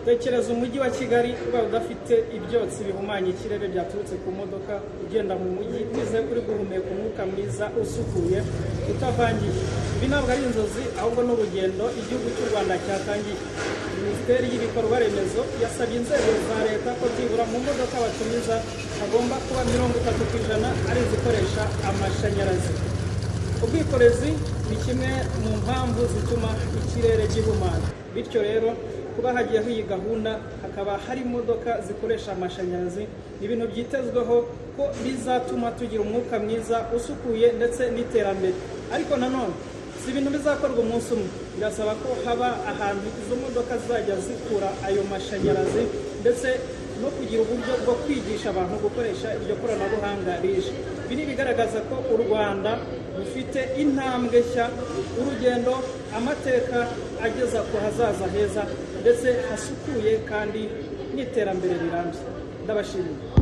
tekereza umujyi wa Kigali uba udafite ibyotsi bihumanya ikirere byaturutse ku modoka ugenda mu mujyi bize kuri guhumeka umwuka mwiza usukuye utavangiye. Ibi ntabwo ari inzozi ahubwo n'urugendo igihugu cy'u Rwanda cyatangiye. Minisiteri y'ibikorwa remezo yasabye inzego za leta ko byibura mu modoka batumiza hagomba kuba 30% ari izikoresha amashanyarazi. Ubwikorezi ni kimwe mu mpamvu zituma ikirere gihumana, bityo rero kuba hagiyeho iyi gahunda hakaba hari imodoka zikoresha amashanyarazi ibintu byitezweho ko bizatuma tugira umwuka mwiza usukuye ndetse n'iterambere. Ariko nanone si ibintu bizakorwa umunsi umwe, birasaba ko haba ahantu izo modoka zizajya zikura ayo mashanyarazi ndetse no kugira uburyo bwo kwigisha abantu gukoresha iryo koranabuhanga rije. Ibi ni bigaragaza ko u Rwanda rufite intambwe nshya, urugendo, amateka ageza ku hazaza heza ndetse hasukuye kandi n'iterambere rirambye. Ndabashimiye.